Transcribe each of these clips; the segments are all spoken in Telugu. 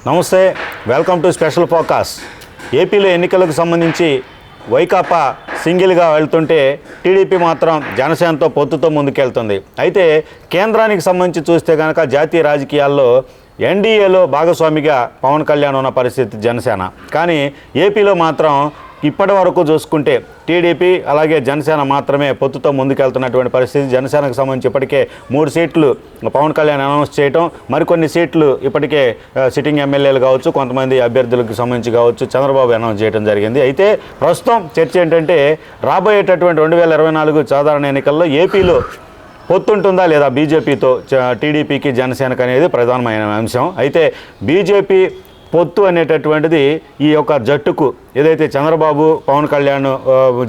నమస్తే, వెల్కమ్ టు స్పెషల్ ఫోకస్. ఏపీలో ఎన్నికలకు సంబంధించి వైకాపా సింగిల్గా వెళ్తుంటే టీడీపీ మాత్రం జనసేనతో పొత్తుతో ముందుకెళ్తుంది. అయితే కేంద్రానికి సంబంధించి చూస్తే కనుక జాతీయ రాజకీయాల్లో ఎన్డీఏలో భాగస్వామిగా పవన్ కళ్యాణ్ ఉన్న పరిస్థితి జనసేన. కానీ ఏపీలో మాత్రం ఇప్పటి వరకు చూసుకుంటే టీడీపీ అలాగే జనసేన మాత్రమే పొత్తుతో ముందుకెళ్తున్నటువంటి పరిస్థితి. జనసేనకు సంబంధించి ఇప్పటికే 3 సీట్లు పవన్ కళ్యాణ్ అనౌన్స్ చేయటం, మరికొన్ని సీట్లు ఇప్పటికే సిట్టింగ్ ఎమ్మెల్యేలు కావచ్చు, కొంతమంది అభ్యర్థులకు సంబంధించి కావచ్చు చంద్రబాబు అనౌన్స్ చేయడం జరిగింది. అయితే ప్రస్తుతం చర్చ ఏంటంటే రాబోయేటటువంటి 2024 సాధారణ ఎన్నికల్లో ఏపీలో పొత్తుంటుందా లేదా బీజేపీతో టీడీపీకి జనసేనకు అనేది ప్రధానమైన అంశం. అయితే బీజేపీ పొత్తు అనేటటువంటిది ఈ యొక్క జట్టుకు ఏదైతే చంద్రబాబు పవన్ కళ్యాణ్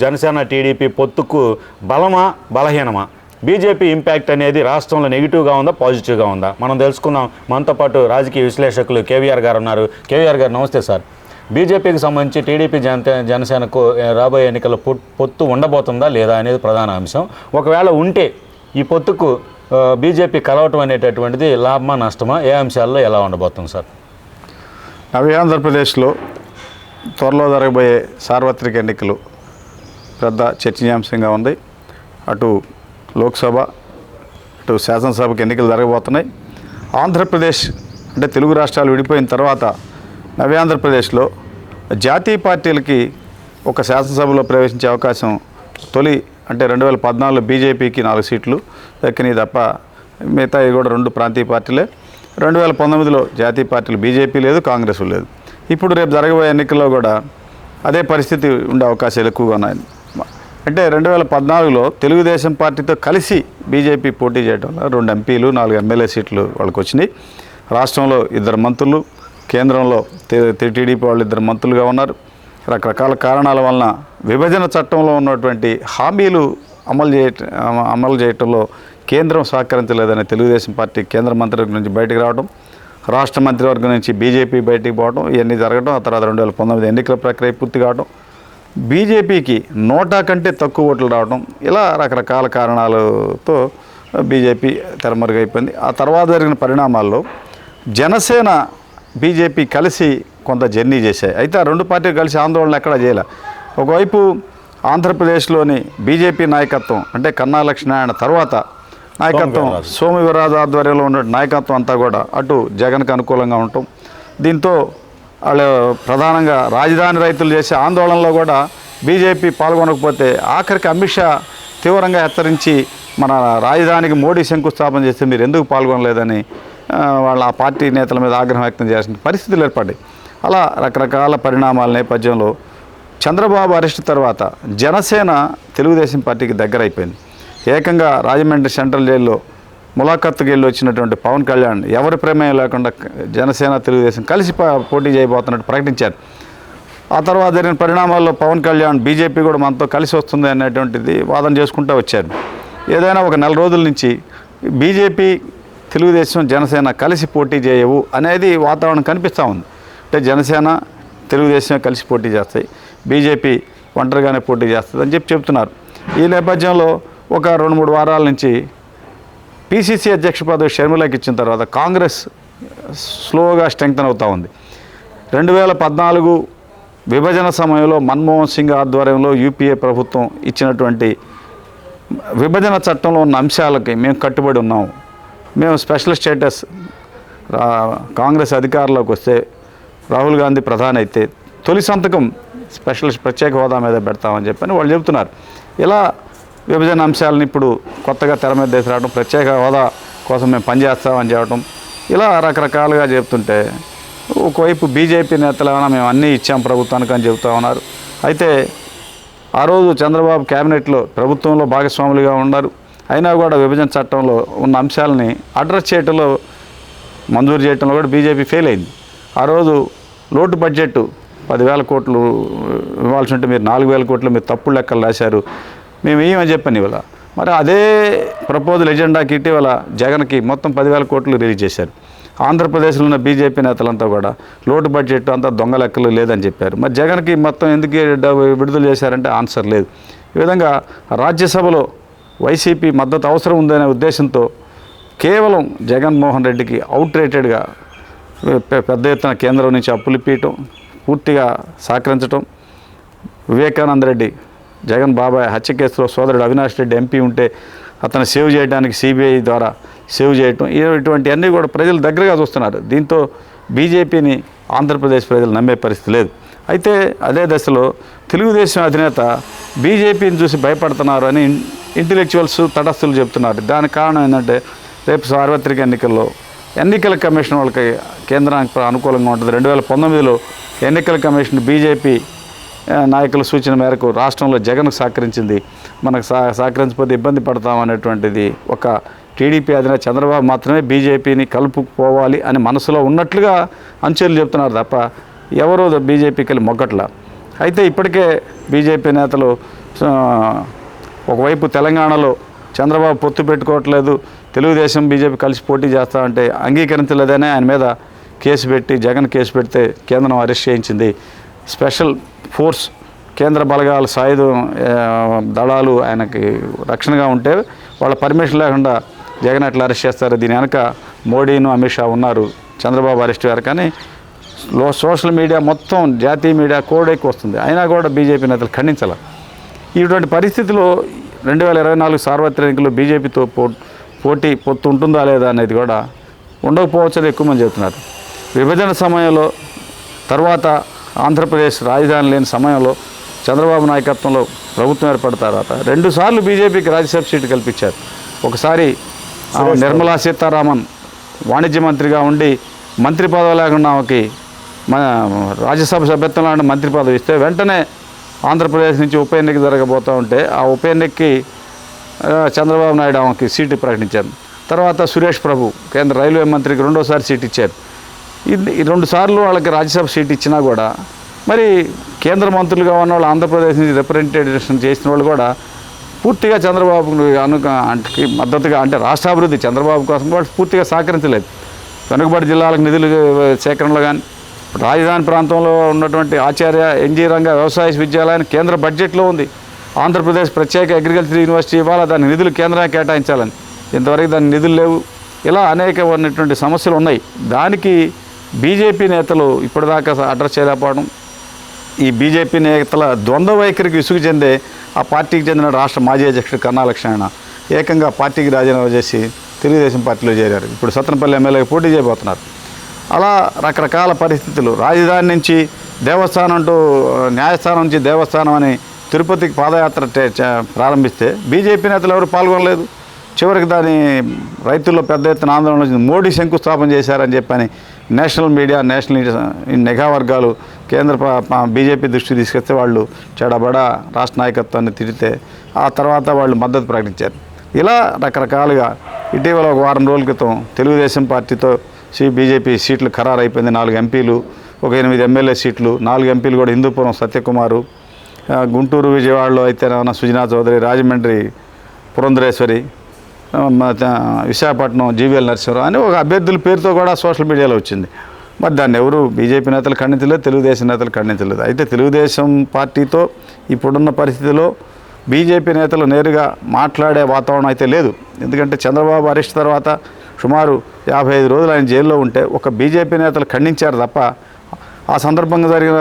జనసేన టీడీపీ పొత్తుకు బలమా బలహీనమా? బీజేపీ ఇంపాక్ట్ అనేది రాష్ట్రంలో నెగిటివ్గా ఉందా పాజిటివ్గా ఉందా మనం తెలుసుకున్నాం. మనతో పాటు రాజకీయ విశ్లేషకులు కేవీఆర్ గారు ఉన్నారు. కేవీఆర్ గారు నమస్తే సార్. బీజేపీకి సంబంధించి టీడీపీ జనసేనకు రాబోయే ఎన్నికల్లో పొత్తు ఉండబోతుందా లేదా అనేది ప్రధాన అంశం. ఒకవేళ ఉంటే ఈ పొత్తుకు బీజేపీ కలవటం అనేటటువంటిది లాభమా నష్టమా, ఏ అంశాల్లో ఎలా ఉండబోతుంది సార్? ఆంధ్రప్రదేశ్లో త్వరలో జరగబోయే సార్వత్రిక ఎన్నికలు పెద్ద చర్చనీయాంశంగా ఉంది. అటు లోక్సభ అటు శాసనసభకు ఎన్నికలు జరగబోతున్నాయి. ఆంధ్రప్రదేశ్ అంటే తెలుగు రాష్ట్రాలు విడిపోయిన తర్వాత ఆంధ్రప్రదేశ్లో జాతీయ పార్టీలకి ఒక శాసనసభలో ప్రవేశించే అవకాశం తొలి అంటే 2014 బీజేపీకి 4 సీట్లు దక్కినాయి తప్ప మిగతాయి కూడా 2 ప్రాంతీయ పార్టీలే. 2019లో జాతీయ పార్టీలు బీజేపీ లేదు, కాంగ్రెస్ లేదు. ఇప్పుడు రేపు జరగబోయే ఎన్నికల్లో కూడా అదే పరిస్థితి ఉండే అవకాశాలు ఎక్కువగా ఉన్నాయి. అంటే 2014లో తెలుగుదేశం పార్టీతో కలిసి బీజేపీ పోటీ చేయడం వల్ల 2 ఎంపీలు 4 ఎమ్మెల్యే సీట్లు వాళ్ళకి వచ్చినాయి. రాష్ట్రంలో 2 మంత్రులు, కేంద్రంలో టీడీపీ వాళ్ళు 2 మంత్రులుగా ఉన్నారు. రకరకాల కారణాల వలన విభజన చట్టంలో ఉన్నటువంటి హామీలు అమలు చేయటంలో కేంద్రం సహకరించలేదని తెలుగుదేశం పార్టీ కేంద్ర మంత్రివర్గం నుంచి బయటకు రావడం, రాష్ట్ర మంత్రివర్గం నుంచి బీజేపీ బయటికి పోవడం, ఇవన్నీ జరగడం. ఆ తర్వాత 2019 ఎన్నికల ప్రక్రియ పూర్తి కావడం, బీజేపీకి 100 కంటే తక్కువ ఓట్లు రావడం, ఇలా రకరకాల కారణాలతో బీజేపీ తెరమరుగైపోయింది. ఆ తర్వాత జరిగిన పరిణామాల్లో జనసేన బీజేపీ కలిసి కొంత జర్నీ చేశాయి. అయితే ఆ 2 పార్టీలు కలిసి ఆందోళన ఎక్కడా చేయలే. ఒకవైపు ఆంధ్రప్రదేశ్లోని బీజేపీ నాయకత్వం అంటే కన్నా లక్ష్మీనారాయణ తర్వాత నాయకత్వం సోము వీర్రాజు ఆధ్వర్యంలో ఉన్న నాయకత్వం అంతా కూడా అటు జగన్కి అనుకూలంగా ఉండటం, దీంతో వాళ్ళు ప్రధానంగా రాజధాని రైతులు చేసే ఆందోళనలో కూడా బీజేపీ పాల్గొనకపోతే ఆఖరికి అమిత్ షా తీవ్రంగా హెచ్చరించి మన రాజధానికి మోడీ శంకుస్థాపన చేస్తే మీరు ఎందుకు పాల్గొనలేదని వాళ్ళ ఆ పార్టీ నేతల మీద ఆగ్రహం వ్యక్తం చేయాల్సిన పరిస్థితులు ఏర్పడ్డాయి. అలా రకరకాల పరిణామాల నేపథ్యంలో చంద్రబాబు అరెస్టు తర్వాత జనసేన తెలుగుదేశం పార్టీకి దగ్గర అయిపోయింది. ఏకంగా రాజమండ్రి సెంట్రల్ జైల్లో ములాఖత్తుకి వెళ్ళి వచ్చినటువంటి పవన్ కళ్యాణ్ ఎవరి ప్రమేయం లేకుండా జనసేన తెలుగుదేశం కలిసి పోటీ చేయబోతున్నట్టు ప్రకటించారు. ఆ తర్వాత జరిగిన పరిణామాల్లో పవన్ కళ్యాణ్ బీజేపీ కూడా మనతో కలిసి వస్తుంది అనేటువంటిది వాదన చేసుకుంటూ వచ్చారు. ఏదైనా ఒక 4 రోజుల నుంచి బీజేపీ తెలుగుదేశం జనసేన కలిసి పోటీ చేయవు అనేది వాతావరణం కనిపిస్తూ ఉంది. అంటే జనసేన తెలుగుదేశం కలిసి పోటీ చేస్తాయి, బీజేపీ ఒంటరిగానే పోటీ చేస్తుంది అని చెప్తున్నారు. ఈ నేపథ్యంలో ఒక 2-3 వారాల నుంచి పీసీసీ అధ్యక్ష పదవి షర్మిలకి ఇచ్చిన తర్వాత కాంగ్రెస్ స్లోగా స్ట్రెంగ్తన్ అవుతూ ఉంది. 2014 విభజన సమయంలో మన్మోహన్ సింగ్ ఆధ్వర్యంలో యూపీఏ ప్రభుత్వం ఇచ్చినటువంటి విభజన చట్టంలో ఉన్న అంశాలకి మేము కట్టుబడి ఉన్నాము, మేము స్పెషల్ స్టేటస్ కాంగ్రెస్ అధికారంలోకి వస్తే రాహుల్ గాంధీ ప్రధాని అయితే తొలి సంతకం ప్రత్యేక హోదా మీద పెడతామని చెప్పని వాళ్ళు చెబుతున్నారు. ఇలా విభజన అంశాలను ఇప్పుడు కొత్తగా తెర మీద తీసుకురావడం, ప్రత్యేక హోదా కోసం మేము పనిచేస్తామని చెప్పడం, ఇలా రకరకాలుగా చెప్తుంటే ఒకవైపు బీజేపీ నేతలు ఏమైనా మేము అన్నీ ఇచ్చాం ప్రభుత్వానికి అని చెబుతూ ఉన్నారు. అయితే ఆ రోజు చంద్రబాబు క్యాబినెట్లో ప్రభుత్వంలో భాగస్వాములుగా ఉన్నారు. అయినా కూడా విభజన చట్టంలో ఉన్న అంశాలని అడ్రస్ చేయడంలో మంజూరు చేయడంలో కూడా బీజేపీ ఫెయిల్ అయింది. ఆ రోజు లోటు బడ్జెట్ 10,000 కోట్లు ఇవ్వాల్సి ఉంటే మీరు 4,000 కోట్లు మీరు తప్పుడు లెక్కలు రాశారు, మేము ఏమని చెప్పాను ఇవాళ. మరి అదే ప్రపోజల్ ఎజెండాకి ఇటీవల జగన్కి మొత్తం 10,000 కోట్లు రిలీజ్ చేశారు. ఆంధ్రప్రదేశ్లో ఉన్న బీజేపీ నేతలంతా కూడా లోటు బడ్జెట్ అంతా దొంగ లెక్కలు లేదని చెప్పారు. మరి జగన్కి మొత్తం ఎందుకు విడుదల చేశారంటే ఆన్సర్ లేదు. ఈ విధంగా రాజ్యసభలో వైసీపీ మద్దతు అవసరం ఉందనే ఉద్దేశంతో కేవలం జగన్మోహన్ రెడ్డికి అవుట్ రేటెడ్గా పెద్ద ఎత్తున కేంద్రం నుంచి అప్పులు ఇప్పించటం, పూర్తిగా సహకరించటం, వివేకానంద రెడ్డి జగన్ బాబాయ్ హత్య కేసులో సోదరుడు అవినాష్ రెడ్డి ఎంపీ ఉంటే అతను సేవ్ చేయడానికి సిబిఐ ద్వారా సేవ్ చేయటం, ఇటువంటి అన్నీ కూడా ప్రజలు దగ్గరగా చూస్తున్నారు. దీంతో బీజేపీని ఆంధ్రప్రదేశ్ ప్రజలు నమ్మే పరిస్థితి లేదు. అయితే అదే దశలో తెలుగుదేశం అధినేత బీజేపీని చూసి భయపడుతున్నారు అని ఇంటెలెక్చువల్స్ తటస్థులు చెప్తున్నారు. దానికి కారణం ఏంటంటే రేపు సార్వత్రిక ఎన్నికల్లో ఎన్నికల కమిషన్ వాళ్ళకి కేంద్రానికి అనుకూలంగా ఉంటుంది. 2019లో ఎన్నికల కమిషన్ బీజేపీ నాయకుల సూచన మేరకు రాష్ట్రంలో జగన్కు సహకరించింది. మనకు సహకరించకపోతే ఇబ్బంది పడతామనేటువంటిది ఒక టీడీపీ అధినేత చంద్రబాబు మాత్రమే బీజేపీని కలుపుకోవాలి అని మనసులో ఉన్నట్లుగా అంచెలు చెప్తున్నారు తప్ప ఎవరో బీజేపీకి వెళ్ళి మొగ్గట్ల. అయితే ఇప్పటికే బీజేపీ నేతలు ఒకవైపు తెలంగాణలో చంద్రబాబు పొత్తు పెట్టుకోవట్లేదు, తెలుగుదేశం బీజేపీ కలిసి పోటీ చేస్తామంటే అంగీకరించలేదనే ఆయన మీద కేసు పెట్టి జగన్ కేసు పెడితే కేంద్రం అరెస్ట్ చేయించింది. స్పెషల్ ఫోర్స్ కేంద్ర బలగాల సాయుధ దళాలు ఆయనకి రక్షణగా ఉంటే వాళ్ళ పర్మిషన్ లేకుండా జగన్ అట్లా అరెస్ట్ చేస్తారు. దీని వెనక మోడీను అమిత్ షా ఉన్నారు చంద్రబాబు అరెస్ట్ గారు. కానీ సోషల్ మీడియా మొత్తం జాతీయ మీడియా కోడెక్కి వస్తుంది, అయినా కూడా బీజేపీ నేతలు ఖండించాల. ఇటువంటి పరిస్థితిలో 2024 సార్వత్రిక ఎన్నికల్లో బీజేపీతో పొత్తు ఉంటుందా లేదా అనేది కూడా ఉండకపోవచ్చని ఎక్కువ మంది చెబుతున్నారు. విభజన సమయంలో తర్వాత ఆంధ్రప్రదేశ్ రాజధాని లేని సమయంలో చంద్రబాబు నాయకత్వంలో ప్రభుత్వం ఏర్పడిన తర్వాత 2 సార్లు బీజేపీకి రాజ్యసభ సీటు కల్పించారు. ఒకసారి నిర్మలా సీతారామన్ వాణిజ్య మంత్రిగా ఉండి మంత్రి పదవి లేకుండా ఆమెకి రాజ్యసభ సభ్యత్వం లాంటి మంత్రి పదవి ఇస్తే వెంటనే ఆంధ్రప్రదేశ్ నుంచి ఉప ఎన్నిక జరగబోతూ ఉంటే ఆ ఉప ఎన్నికకి చంద్రబాబు నాయుడు ఆమెకి సీటు ప్రకటించారు. తర్వాత సురేష్ ప్రభు కేంద్ర రైల్వే మంత్రికి 2వ సీటు ఇచ్చారు. ఈ 2 సార్లు వాళ్ళకి రాజ్యసభ సీటు ఇచ్చినా కూడా మరి కేంద్ర మంత్రులుగా ఉన్న వాళ్ళు ఆంధ్రప్రదేశ్ నుంచి రిప్రజెంటేషన్ చేసిన వాళ్ళు కూడా పూర్తిగా చంద్రబాబు మద్దతుగా అంటే రాష్ట్రాభివృద్ధి చంద్రబాబు కోసం వాళ్ళు పూర్తిగా సహకరించలేదు. వెనుకబడి జిల్లాలకు నిధులు సేకరణలో కానీ రాజధాని ప్రాంతంలో ఉన్నటువంటి ఆచార్య ఎన్జీ రంగ వ్యవసాయ విశ్వవిద్యాలయం కేంద్ర బడ్జెట్లో ఉంది. ఆంధ్రప్రదేశ్ ప్రత్యేక అగ్రికల్చర్ యూనివర్సిటీ ఇవ్వాలి, దాని నిధులు కేంద్రానికి కేటాయించాలని, ఇంతవరకు దాని నిధులు లేవు. ఇలా అనేకమైనటువంటి సమస్యలు ఉన్నాయి. దానికి బీజేపీ నేతలు ఇప్పటిదాకా అడ్రస్ చేయలేకపోవడం, ఈ బీజేపీ నేతల ద్వంద్వ వైఖరికి విసుగు చెందే ఆ పార్టీకి చెందిన రాష్ట్ర మాజీ అధ్యక్షుడు కన్నా లక్ష్మణ ఏకంగా పార్టీకి రాజీనామా చేసి తెలుగుదేశం పార్టీలో చేరారు. ఇప్పుడు సత్తెనపల్లి ఎమ్మెల్యేకి పోటీ చేయబోతున్నారు. అలా రకరకాల పరిస్థితులు, రాజధాని నుంచి దేవస్థానం అంటూ న్యాయస్థానం నుంచి దేవస్థానం అని తిరుపతికి పాదయాత్ర ప్రారంభిస్తే బీజేపీ నేతలు ఎవరు పాల్గొనలేదు. చివరికి దాని రైతుల్లో పెద్ద ఎత్తున ఆందోళన వచ్చింది. మోడీ శంకుస్థాపన చేశారని చెప్పని నేషనల్ మీడియా, నేషనల్ నిఘా వర్గాలు కేంద్ర బీజేపీ దృష్టికి తీసుకొస్తే వాళ్ళు చెడబడా రాష్ట్ర నాయకత్వాన్ని తిరిగితే ఆ తర్వాత వాళ్ళు మద్దతు ప్రకటించారు. ఇలా రకరకాలుగా ఇటీవల ఒక వారం రోజుల క్రితం తెలుగుదేశం పార్టీతో బీజేపీ సీట్లు ఖరారు అయిపోయింది. 4 ఎంపీలు, ఒక 8 ఎమ్మెల్యే సీట్లు, 4 ఎంపీలు కూడా హిందూపురం సత్యకుమారు, గుంటూరు విజయవాడలో అయితే సుజనా చౌదరి, రాజమండ్రి పురంధరేశ్వరి, విశాఖపట్నం జీవీఎల్ నరసింహరావు అని ఒక అభ్యర్థుల పేరుతో కూడా సోషల్ మీడియాలో వచ్చింది. మరి దాన్ని ఎవరు బీజేపీ నేతలు ఖండించలేదు, తెలుగుదేశం నేతలు ఖండించలేదు. అయితే తెలుగుదేశం పార్టీతో ఇప్పుడున్న పరిస్థితిలో బీజేపీ నేతలు నేరుగా మాట్లాడే వాతావరణం అయితే లేదు. ఎందుకంటే చంద్రబాబు అరెస్ట్ తర్వాత సుమారు 55 రోజులు ఆయన జైల్లో ఉంటే ఒక బీజేపీ నేతలు ఖండించారు తప్ప ఆ సందర్భంగా జరిగిన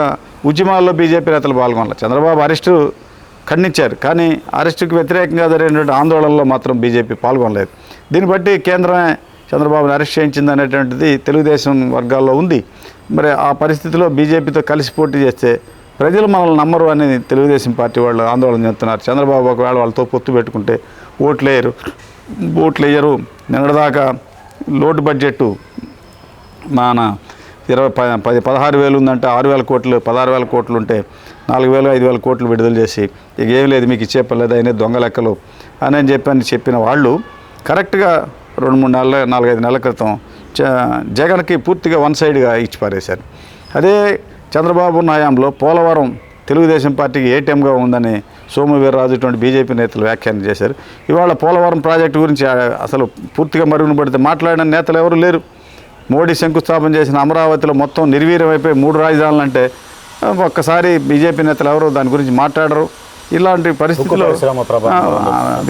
ఉద్యమాల్లో బీజేపీ నేతలు పాల్గొనలేదు. చంద్రబాబు అరెస్టు ఖండించారు, కానీ అరెస్టుకు వ్యతిరేకంగా జరిగినటువంటి ఆందోళనలో మాత్రం బీజేపీ పాల్గొనలేదు. దీన్ని బట్టి కేంద్రమే చంద్రబాబును అరెస్ట్ చేయించింది అనేటువంటిది తెలుగుదేశం వర్గాల్లో ఉంది. మరి ఆ పరిస్థితిలో బీజేపీతో కలిసి పోటీ చేస్తే ప్రజలు మనల్ని నమ్మరు అని తెలుగుదేశం పార్టీ వాళ్ళు ఆందోళన చెందుతున్నారు. చంద్రబాబు ఒకవేళ వాళ్ళతో పొత్తు పెట్టుకుంటే ఓట్లు వేయరు. నిన్నటిదాకా లోటు బడ్జెట్ మన 16,000 ఉందంటే 6,000 కోట్లు, 16,000 కోట్లు ఉంటే 4,000, 5,000 కోట్లు విడుదల చేసి ఇక ఏం లేదు మీకు ఇచ్చే పర్లేదు అయినా దొంగ లెక్కలు అని చెప్పిన వాళ్ళు కరెక్ట్గా 2-3 నెలల 4-5 నెలల క్రితం జగన్కి పూర్తిగా వన్ సైడ్గా ఇచ్చి పారేశారు. అదే చంద్రబాబు హయాంలో పోలవరం తెలుగుదేశం పార్టీకి ఏటీఎంగా ఉందని సోము వీర్రాజు ఇటువంటి బీజేపీ నేతలు వ్యాఖ్యానం చేశారు. ఇవాళ పోలవరం ప్రాజెక్టు గురించి అసలు పూర్తిగా మరుగున పడితే మాట్లాడిన నేతలు ఎవరు లేరు. మోడీ శంకుస్థాపన చేసిన అమరావతిలో మొత్తం నిర్వీర్యమైపోయి 3 రాజధానులు అంటే ఒక్కసారి బీజేపీ నేతలు ఎవరు దాని గురించి మాట్లాడరు. ఇలాంటి పరిస్థితుల్లో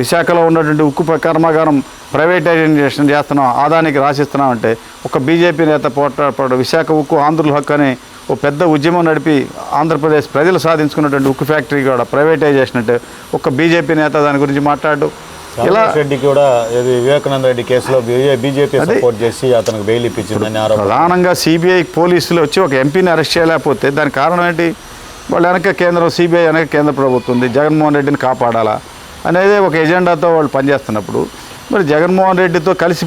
విశాఖలో ఉన్నటువంటి ఉక్కు కర్మాగారం ప్రైవేటైజేషన్ చేస్తున్నాం, ఆదానికి రాసిస్తున్నాం అంటే ఒక బీజేపీ నేత పోరాడు విశాఖ ఉక్కు ఆంధ్రుల హక్కు అని ఓ పెద్ద ఉద్యమం నడిపి ఆంధ్రప్రదేశ్ ప్రజలు సాధించుకున్నటువంటి ఉక్కు ఫ్యాక్టరీ కూడా ప్రైవేటైజేషన్ అంటే ఒక బీజేపీ నేత దాని గురించి మాట్లాడు. ఇలా రెడ్డి కూడా వివేకానంద రెడ్డి కేసులో బీజేపీ సపోర్ట్ చేసి అతనికి బెయిల్ ఇప్పించిందని ఆరోపణ. ప్రధానంగా సిబిఐ పోలీసులు వచ్చి ఒక ఎంపీని అరెస్ట్ చేయలేకపోతే దానికి కారణం ఏంటి? వాళ్ళు వెనక కేంద్రం, సిబిఐ వెనక కేంద్ర ప్రభుత్వం ఉంది, జగన్మోహన్ రెడ్డిని కాపాడాలా అనేది ఒక ఎజెండాతో వాళ్ళు పనిచేస్తున్నప్పుడు మరి జగన్మోహన్ రెడ్డితో కలిసి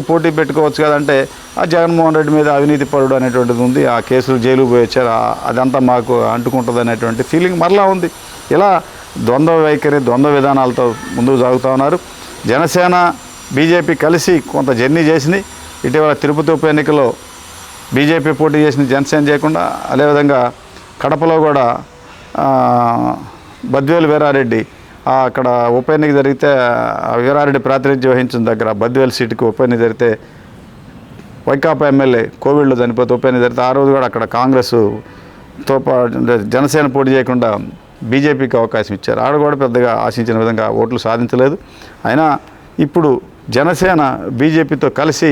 పోటీ పెట్టుకోవచ్చు కదంటే ఆ జగన్మోహన్ రెడ్డి మీద అవినీతి పరుడు అనేటువంటిది ఉంది, ఆ కేసులు జైలు పోయి వచ్చారు, అదంతా మాకు అంటుకుంటుంది అనేటువంటి ఫీలింగ్ మరలా ఉంది. ఇలా ద్వంద్వ వైఖరి, ద్వంద్వ విధానాలతో ముందుకు సాగుతూ ఉన్నారు. జనసేన బీజేపీ కలిసి కొంత జర్నీ చేసింది. ఇటీవల తిరుపతి ఉప ఎన్నికలో బీజేపీ పోటీ చేసింది, జనసేన చేయకుండా. అదేవిధంగా కడపలో కూడా బద్వేలు వీరారెడ్డి అక్కడ ఉప ఎన్నిక జరిగితే వీరారెడ్డి ప్రాతినిధ్యం వహించిన దగ్గర బద్వేలు సీటుకి ఉప ఎన్నిక జరిగితే వైకాపా ఎమ్మెల్యే కోవిడ్లో చనిపోతే ఉప ఎన్నిక జరిగితే ఆ రోజు కూడా అక్కడ కాంగ్రెస్తో జనసేన పోటీ చేయకుండా బీజేపీకి అవకాశం ఇచ్చారు. ఆడ కూడా పెద్దగా ఆశించిన విధంగా ఓట్లు సాధించలేదు. అయినా ఇప్పుడు జనసేన బీజేపీతో కలిసి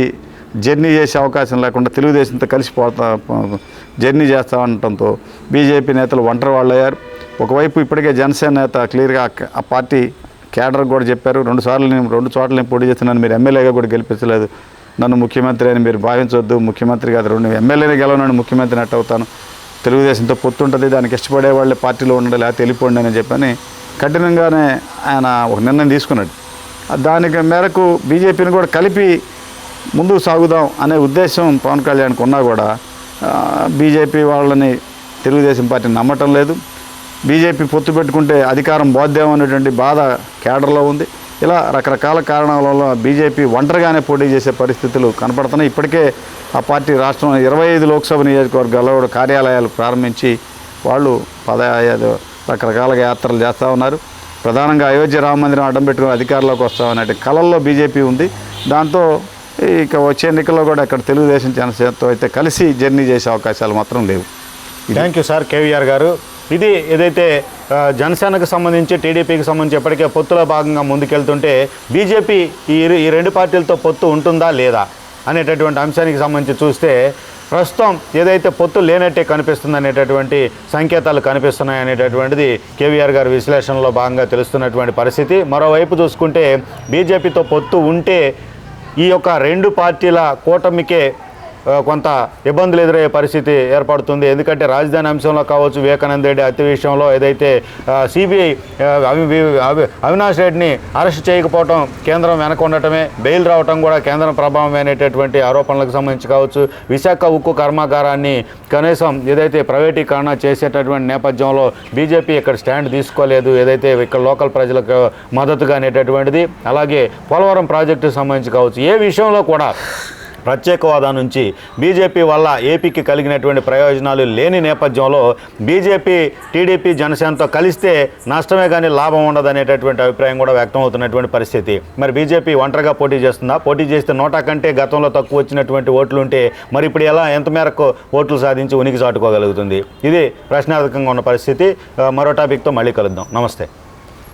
జర్నీ చేసే అవకాశం లేకుండా తెలుగుదేశంతో కలిసి జర్నీ చేస్తూ ఉండటంతో బీజేపీ నేతలు ఒంటరి వాళ్ళు అయ్యారు. ఒకవైపు ఇప్పటికే జనసేన నేత క్లియర్గా ఆ పార్టీ క్యాడర్ కూడా చెప్పారు, 2 చోట్ల నేను పోటీ చేస్తున్నాను, మీరు ఎమ్మెల్యేగా కూడా గెలిపించలేదు, నన్ను ముఖ్యమంత్రి అని మీరు భావించవద్దు, ముఖ్యమంత్రి కాదు, 2 ఎమ్మెల్యేని గెలవనని ముఖ్యమంత్రి నెట్ అవుతాను, తెలుగుదేశంతో పొత్తుంటుంది, దానికి ఇష్టపడే వాళ్ళే పార్టీలో ఉండాలి, లేకపోతే వెళ్ళిపోండి అని చెప్పని కఠినంగానే ఆయన ఒక నిర్ణయం తీసుకున్నాడు. దానికి మేరకు బీజేపీని కూడా కలిపి ముందుకు సాగుదాం అనే ఉద్దేశం పవన్ కళ్యాణ్కి ఉన్నా కూడా బీజేపీ వాళ్ళని తెలుగుదేశం పార్టీ నమ్మటం లేదు. బీజేపీ పొత్తు పెట్టుకుంటే అధికారం బోద్దేమో అనేటువంటి బాధ కేడర్లో ఉంది. ఇలా రకరకాల కారణాల వల్ల బీజేపీ ఒంటరిగానే పోటీ చేసే పరిస్థితులు కనపడుతున్నాయి. ఇప్పటికే ఆ పార్టీ రాష్ట్రంలో 25 లోక్సభ నియోజకవర్గాల్లో కూడా కార్యాలయాలు ప్రారంభించి వాళ్ళు రకరకాల యాత్రలు చేస్తూ ఉన్నారు. ప్రధానంగా అయోధ్య రామ మందిరం అడ్డం పెట్టుకుని అధికారంలోకి వస్తామనే కళల్లో బీజేపీ ఉంది. దాంతో ఇక వచ్చే ఎన్నికల్లో కూడా అక్కడ తెలుగుదేశం జనసేనతో అయితే కలిసి జర్నీ చేసే అవకాశాలు మాత్రం లేవు. థ్యాంక్ యూ సార్ కేవీఆర్ గారు. ఇది ఏదైతే జనసేనకు సంబంధించి టీడీపీకి సంబంధించి ఎప్పటికే పొత్తులో భాగంగా ముందుకెళ్తుంటే బీజేపీ ఈ 2 పార్టీలతో పొత్తు ఉంటుందా లేదా అనేటటువంటి అంశానికి సంబంధించి చూస్తే ప్రస్తుతం ఏదైతే పొత్తు లేనట్టే కనిపిస్తుంది అనేటటువంటి సంకేతాలు కనిపిస్తున్నాయి అనేటటువంటిది కేవీఆర్ గారి విశ్లేషణలో భాగంగా తెలుస్తున్నటువంటి పరిస్థితి. మరోవైపు చూసుకుంటే బీజేపీతో పొత్తు ఉంటే ఈ యొక్క 2 పార్టీల కూటమికే కొంత ఇబ్బందులు ఎదురయ్యే పరిస్థితి ఏర్పడుతుంది. ఎందుకంటే రాజధాని అంశంలో కావచ్చు, వివేకానంద రెడ్డి హత్య విషయంలో ఏదైతే సిబిఐ అవినాష్ రెడ్డిని అరెస్ట్ చేయకపోవడం కేంద్రం వెనక ఉండటమే, బెయిల్ రావటం కూడా కేంద్రం ప్రభావం అనేటటువంటి ఆరోపణలకు సంబంధించి కావచ్చు, విశాఖ ఉక్కు కర్మాగారాన్ని కనీసం ఏదైతే ప్రైవేటీకరణ చేసేటటువంటి నేపథ్యంలో బీజేపీ ఇక్కడ స్టాండ్ తీసుకోలేదు, ఏదైతే ఇక్కడ లోకల్ ప్రజలకు మద్దతుగా అనేటటువంటిది, అలాగే పోలవరం ప్రాజెక్టుకు సంబంధించి కావచ్చు, ఏ విషయంలో కూడా ప్రత్యేకవాదం నుంచి బీజేపీ వల్ల ఏపీకి కలిగినటువంటి ప్రయోజనాలు లేని నేపథ్యంలో బీజేపీ టీడీపీ జనసేనతో కలిస్తే నష్టమే కానీ లాభం ఉండదు అనేటటువంటి అభిప్రాయం కూడా వ్యక్తం అవుతున్నటువంటి పరిస్థితి. మరి బీజేపీ ఒంటరిగా పోటీ చేస్తుందా? పోటీ చేస్తే 100 కంటే గతంలో తక్కువ వచ్చినటువంటి ఓట్లు ఉంటే మరి ఇప్పుడు ఎంత మేరకు ఓట్లు సాధించి ఉనికి చాటుకోగలుగుతుంది? ఇది ప్రశ్నార్థకంగా ఉన్న పరిస్థితి. మరో టాపిక్తో మళ్ళీ కలుద్దాం. నమస్తే.